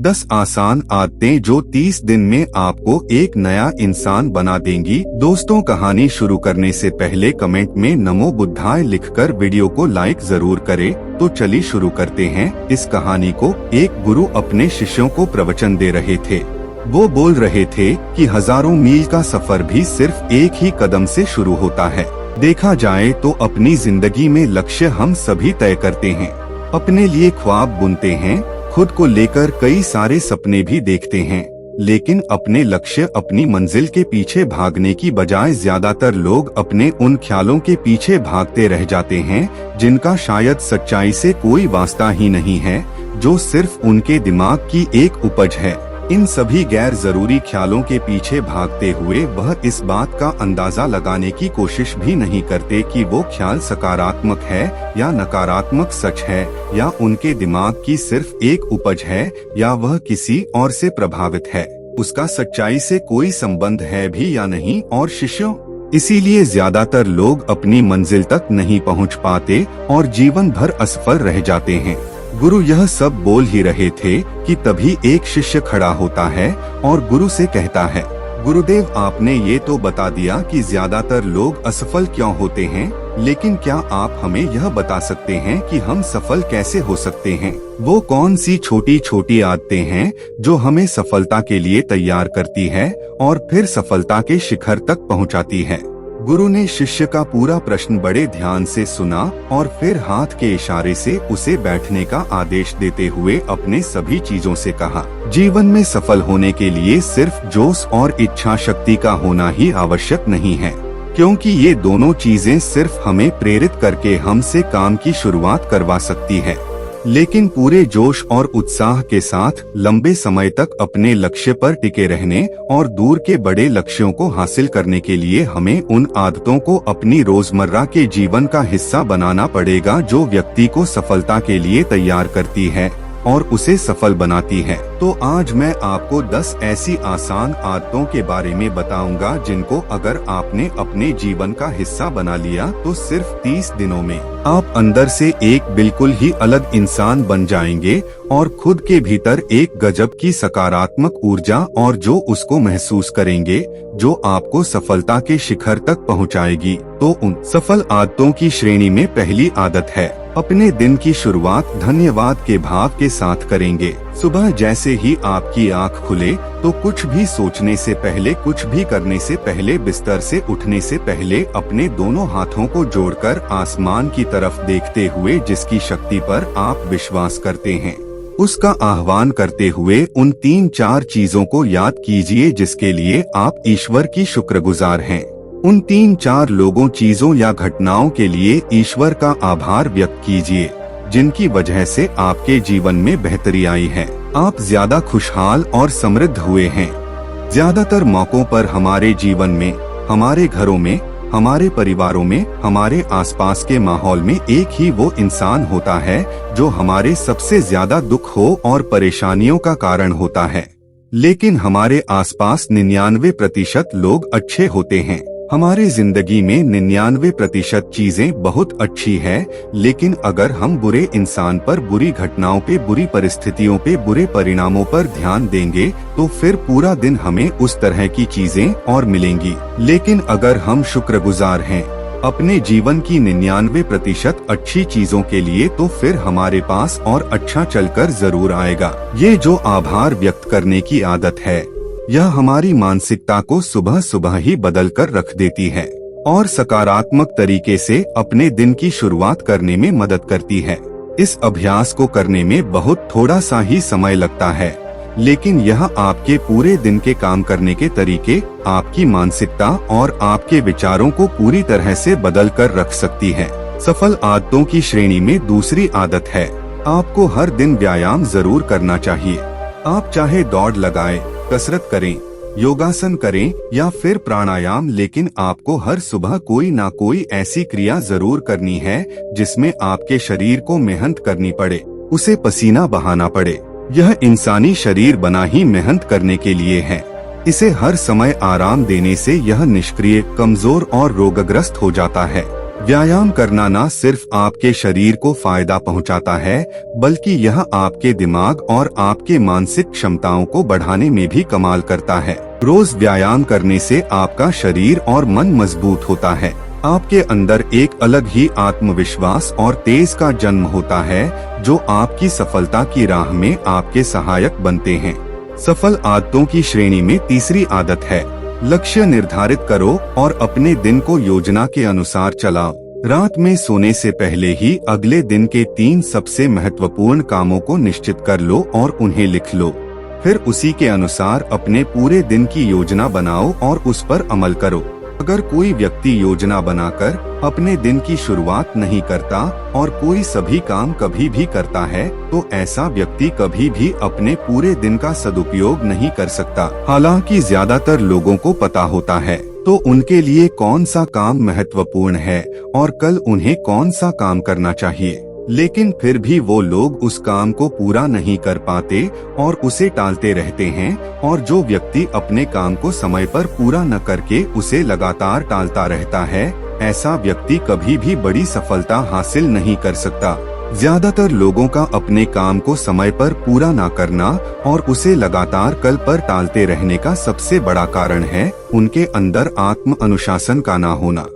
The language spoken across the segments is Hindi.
10 आसान आदतें जो 30 दिन में आपको एक नया इंसान बना देंगी। दोस्तों, कहानी शुरू करने से पहले कमेंट में नमो बुद्धाय लिखकर वीडियो को लाइक जरूर करें। तो चलिए शुरू करते हैं। इस कहानी को एक गुरु अपने शिष्यों को प्रवचन दे रहे थे। वो बोल रहे थे कि हजारों मील का सफर भी सिर्फ एक ही कदम से शुरू होता है। देखा जाए तो अपनी जिंदगी में लक्ष्य हम सभी तय करते हैं, अपने लिए ख्वाब बुनते हैं, खुद को लेकर कई सारे सपने भी देखते हैं, लेकिन अपने लक्ष्य अपनी मंजिल के पीछे भागने की बजाय ज्यादातर लोग अपने उन ख्यालों के पीछे भागते रह जाते हैं जिनका शायद सच्चाई से कोई वास्ता ही नहीं है, जो सिर्फ उनके दिमाग की एक उपज है। इन सभी गैर जरूरी ख्यालों के पीछे भागते हुए वह इस बात का अंदाजा लगाने की कोशिश भी नहीं करते कि वो ख्याल सकारात्मक है या नकारात्मक सच है, या उनके दिमाग की सिर्फ एक उपज है, या वह किसी और से प्रभावित है, उसका सच्चाई से कोई संबंध है भी या नहीं। और शिष्यों, इसीलिए ज्यादातर लोग अपनी मंजिल तक नहीं पहुंच पाते और जीवन भर असफल रह जाते हैं। गुरु यह सब बोल ही रहे थे कि तभी एक शिष्य खड़ा होता है और गुरु से कहता है, गुरुदेव, आपने ये तो बता दिया कि ज्यादातर लोग असफल क्यों होते हैं, लेकिन क्या आप हमें यह बता सकते हैं कि हम सफल कैसे हो सकते हैं? वो कौन सी छोटी छोटी आदतें हैं जो हमें सफलता के लिए तैयार करती है और फिर सफलता के शिखर तक पहुंचाती है? गुरु ने शिष्य का पूरा प्रश्न बड़े ध्यान से सुना और फिर हाथ के इशारे से उसे बैठने का आदेश देते हुए अपने सभी चीजों से कहा, जीवन में सफल होने के लिए सिर्फ जोश और इच्छा शक्ति का होना ही आवश्यक नहीं है, क्योंकि ये दोनों चीजें सिर्फ हमें प्रेरित करके हमसे काम की शुरुआत करवा सकती है, लेकिन पूरे जोश और उत्साह के साथ लंबे समय तक अपने लक्ष्य पर टिके रहने और दूर के बड़े लक्ष्यों को हासिल करने के लिए हमें उन आदतों को अपनी रोजमर्रा के जीवन का हिस्सा बनाना पड़ेगा जो व्यक्ति को सफलता के लिए तैयार करती है और उसे सफल बनाती है। तो आज मैं आपको 10 ऐसी आसान आदतों के बारे में बताऊंगा जिनको अगर आपने अपने जीवन का हिस्सा बना लिया तो सिर्फ 30 दिनों में आप अंदर से एक बिल्कुल ही अलग इंसान बन जाएंगे और खुद के भीतर एक गजब की सकारात्मक ऊर्जा और जो उसको महसूस करेंगे जो आपको सफलता के शिखर तक पहुंचाएगी। तो उन सफल आदतों की श्रेणी में पहली आदत है, अपने दिन की शुरुआत धन्यवाद के भाव के साथ करेंगे। सुबह जैसे ही आपकी आंख खुले तो कुछ भी सोचने से पहले, कुछ भी करने से पहले, बिस्तर से उठने से पहले अपने दोनों हाथों को जोड़कर आसमान की तरफ देखते हुए जिसकी शक्ति पर आप विश्वास करते हैं उसका आह्वान करते हुए उन 3-4 चीजों को याद कीजिए जिसके लिए आप ईश्वर की शुक्रगुजार हैं। उन 3-4 लोगों, चीजों या घटनाओं के लिए ईश्वर का आभार व्यक्त कीजिए जिनकी वजह से आपके जीवन में बेहतरी आई है, आप ज्यादा खुशहाल और समृद्ध हुए हैं। ज्यादातर मौकों पर हमारे जीवन में, हमारे घरों में, हमारे परिवारों में, हमारे आसपास के माहौल में एक ही वो इंसान होता है जो हमारे सबसे ज्यादा दुख हो और परेशानियों का कारण होता है, लेकिन हमारे आसपास 99% लोग अच्छे होते हैं। हमारे जिंदगी में 99% चीजें बहुत अच्छी है, लेकिन अगर हम बुरे इंसान पर, बुरी घटनाओं पे, बुरी परिस्थितियों पे, बुरे परिणामों पर ध्यान देंगे तो फिर पूरा दिन हमें उस तरह की चीजें और मिलेंगी। लेकिन अगर हम शुक्रगुजार हैं अपने जीवन की 99% अच्छी चीजों के लिए तो फिर हमारे पास और अच्छा चलकर जरूर आएगा। ये जो आभार व्यक्त करने की आदत है यह हमारी मानसिकता को सुबह सुबह ही बदल कर रख देती है और सकारात्मक तरीके से अपने दिन की शुरुआत करने में मदद करती है। इस अभ्यास को करने में बहुत थोड़ा सा ही समय लगता है, लेकिन यह आपके पूरे दिन के काम करने के तरीके, आपकी मानसिकता और आपके विचारों को पूरी तरह से बदल कर रख सकती है। सफल आदतों की श्रेणी में दूसरी आदत है, आपको हर दिन व्यायाम जरूर करना चाहिए। आप चाहे दौड़ लगाएं, कसरत करें, योगासन करें या फिर प्राणायाम, लेकिन आपको हर सुबह कोई ना कोई ऐसी क्रिया जरूर करनी है जिसमें आपके शरीर को मेहनत करनी पड़े, उसे पसीना बहाना पड़े। यह इंसानी शरीर बना ही मेहनत करने के लिए है। इसे हर समय आराम देने से यह निष्क्रिय, कमजोर और रोगग्रस्त हो जाता है। व्यायाम करना न सिर्फ आपके शरीर को फायदा पहुंचाता है, बल्कि यह आपके दिमाग और आपके मानसिक क्षमताओं को बढ़ाने में भी कमाल करता है। रोज व्यायाम करने से आपका शरीर और मन मजबूत होता है। आपके अंदर एक अलग ही आत्मविश्वास और तेज का जन्म होता है, जो आपकी सफलता की राह में आपके सहायक बनते हैं। सफल आदतों की श्रेणी में तीसरी आदत है, लक्ष्य निर्धारित करो और अपने दिन को योजना के अनुसार चलाओ। रात में सोने से पहले ही अगले दिन के 3 सबसे महत्वपूर्ण कामों को निश्चित कर लो और उन्हें लिख लो। फिर उसी के अनुसार अपने पूरे दिन की योजना बनाओ और उस पर अमल करो। अगर कोई व्यक्ति योजना बनाकर अपने दिन की शुरुआत नहीं करता और कोई सभी काम कभी भी करता है, तो ऐसा व्यक्ति कभी भी अपने पूरे दिन का सदुपयोग नहीं कर सकता। हालांकि ज्यादातर लोगों को पता होता है तो उनके लिए कौन सा काम महत्वपूर्ण है और कल उन्हें कौन सा काम करना चाहिए, लेकिन फिर भी वो लोग उस काम को पूरा नहीं कर पाते और उसे टालते रहते हैं। और जो व्यक्ति अपने काम को समय पर पूरा न करके उसे लगातार टालता रहता है, ऐसा व्यक्ति कभी भी बड़ी सफलता हासिल नहीं कर सकता। ज्यादातर लोगों का अपने काम को समय पर पूरा न करना और उसे लगातार कल पर टालते रहने का सबसे बड़ा कारण है उनके अंदर आत्म अनुशासन का ना होना।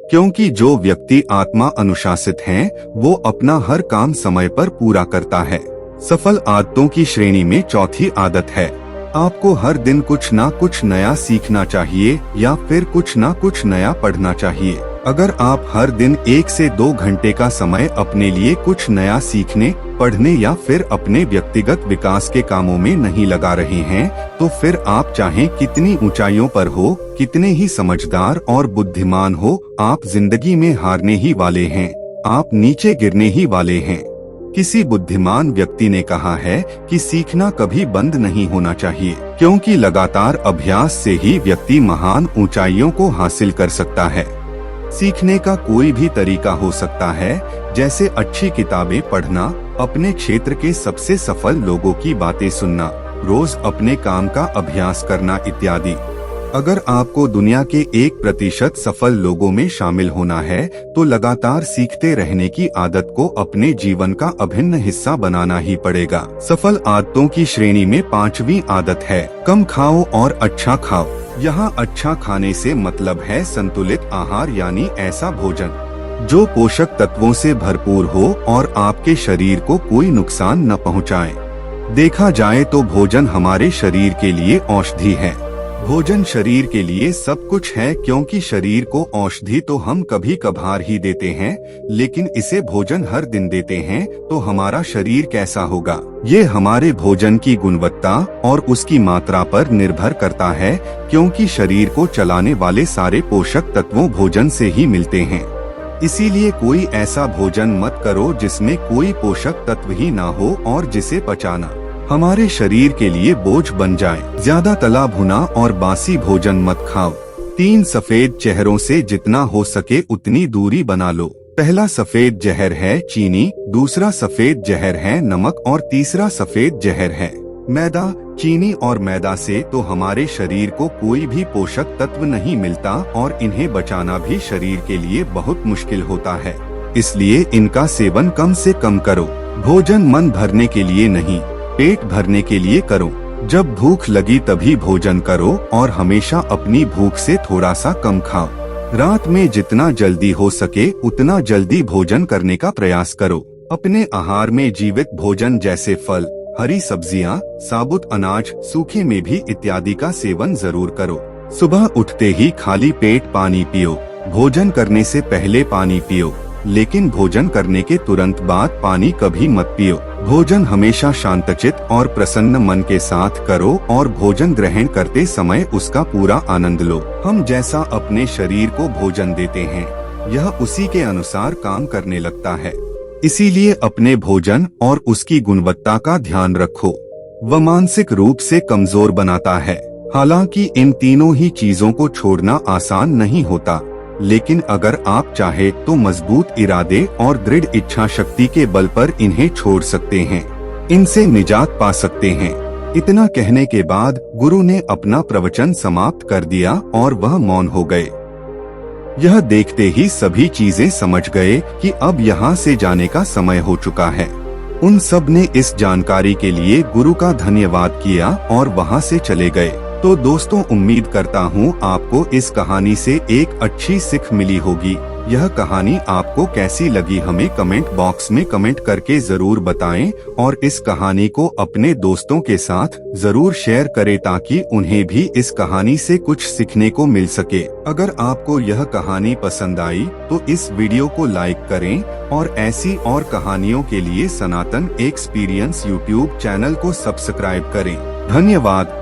क्योंकि जो व्यक्ति आत्मा अनुशासित हैं, वो अपना हर काम समय पर पूरा करता है। सफल आदतों की श्रेणी में चौथी आदत है, आपको हर दिन कुछ ना कुछ नया सीखना चाहिए या फिर कुछ ना कुछ नया पढ़ना चाहिए। अगर आप हर दिन 1 से 2 घंटे का समय अपने लिए कुछ नया सीखने, पढ़ने या फिर अपने व्यक्तिगत विकास के कामों में नहीं लगा रहे हैं, तो फिर आप चाहे कितनी ऊंचाइयों पर हो, कितने ही समझदार और बुद्धिमान हो, आप जिंदगी में हारने ही वाले हैं, आप नीचे गिरने ही वाले हैं। किसी बुद्धिमान व्यक्ति ने कहा है कि सीखना कभी बंद नहीं होना चाहिए, क्योंकि लगातार अभ्यास से ही व्यक्ति महान ऊंचाइयों को हासिल कर सकता है। सीखने का कोई भी तरीका हो सकता है, जैसे अच्छी किताबें पढ़ना, अपने क्षेत्र के सबसे सफल लोगों की बातें सुनना, रोज अपने काम का अभ्यास करना इत्यादि। अगर आपको दुनिया के 1% सफल लोगों में शामिल होना है, तो लगातार सीखते रहने की आदत को अपने जीवन का अभिन्न हिस्सा बनाना ही पड़ेगा। सफल आदतों की श्रेणी में 5वीं आदत है, कम खाओ और अच्छा खाओ। यहाँ अच्छा खाने से मतलब है संतुलित आहार, यानी ऐसा भोजन जो पोषक तत्वों से भरपूर हो और आपके शरीर को कोई नुकसान न पहुँचाए। देखा जाए तो भोजन हमारे शरीर के लिए औषधि है। भोजन शरीर के लिए सब कुछ है, क्योंकि शरीर को औषधि तो हम कभी कभार ही देते हैं, लेकिन इसे भोजन हर दिन देते हैं तो हमारा शरीर कैसा होगा, ये हमारे भोजन की गुणवत्ता और उसकी मात्रा पर निर्भर करता है, क्योंकि शरीर को चलाने वाले सारे पोषक तत्वों भोजन से ही मिलते हैं। इसीलिए कोई ऐसा भोजन मत करो जिसमें कोई पोषक तत्व ही ना हो और जिसे पचाना हमारे शरीर के लिए बोझ बन जाए। ज्यादा तला भुना और बासी भोजन मत खाओ। 3 सफेद जहरों से जितना हो सके उतनी दूरी बना लो। पहला सफेद जहर है चीनी, दूसरा सफेद जहर है नमक और तीसरा सफेद जहर है मैदा। चीनी और मैदा से तो हमारे शरीर को कोई भी पोषक तत्व नहीं मिलता और इन्हें बचाना भी शरीर के लिए बहुत मुश्किल होता है, इसलिए इनका सेवन कम से कम करो। भोजन मन भरने के लिए नहीं, पेट भरने के लिए करो। जब भूख लगी तभी भोजन करो और हमेशा अपनी भूख से थोड़ा सा कम खाओ। रात में जितना जल्दी हो सके उतना जल्दी भोजन करने का प्रयास करो। अपने आहार में जीवित भोजन जैसे फल, हरी सब्जियां, साबुत अनाज, सूखे मेवे इत्यादि का सेवन जरूर करो। सुबह उठते ही खाली पेट पानी पियो। भोजन करने से पहले पानी पियो, लेकिन भोजन करने के तुरंत बाद पानी कभी मत पियो। भोजन हमेशा शांतचित और प्रसन्न मन के साथ करो और भोजन ग्रहण करते समय उसका पूरा आनंद लो। हम जैसा अपने शरीर को भोजन देते हैं, यह उसी के अनुसार काम करने लगता है। इसीलिए अपने भोजन और उसकी गुणवत्ता का ध्यान रखो। वह मानसिक रूप से कमजोर बनाता है। हालांकि इन तीनों ही चीजों को छोड़ना आसान नहीं होता, लेकिन अगर आप चाहे तो मजबूत इरादे और दृढ़ इच्छा शक्ति के बल पर इन्हें छोड़ सकते हैं, इनसे निजात पा सकते हैं। इतना कहने के बाद गुरु ने अपना प्रवचन समाप्त कर दिया और वह मौन हो गए। यह देखते ही सभी चीजें समझ गए कि अब यहाँ से जाने का समय हो चुका है। उन सब ने इस जानकारी के लिए गुरु का धन्यवाद किया और वहाँ से चले गए। तो दोस्तों, उम्मीद करता हूँ आपको इस कहानी से एक अच्छी सीख मिली होगी। यह कहानी आपको कैसी लगी हमें कमेंट बॉक्स में कमेंट करके जरूर बताएं और इस कहानी को अपने दोस्तों के साथ जरूर शेयर करें ताकि उन्हें भी इस कहानी से कुछ सीखने को मिल सके। अगर आपको यह कहानी पसंद आई तो इस वीडियो को लाइक करें और ऐसी और कहानियों के लिए सनातन एक्सपीरियंस यूट्यूब चैनल को सब्सक्राइब करें। धन्यवाद।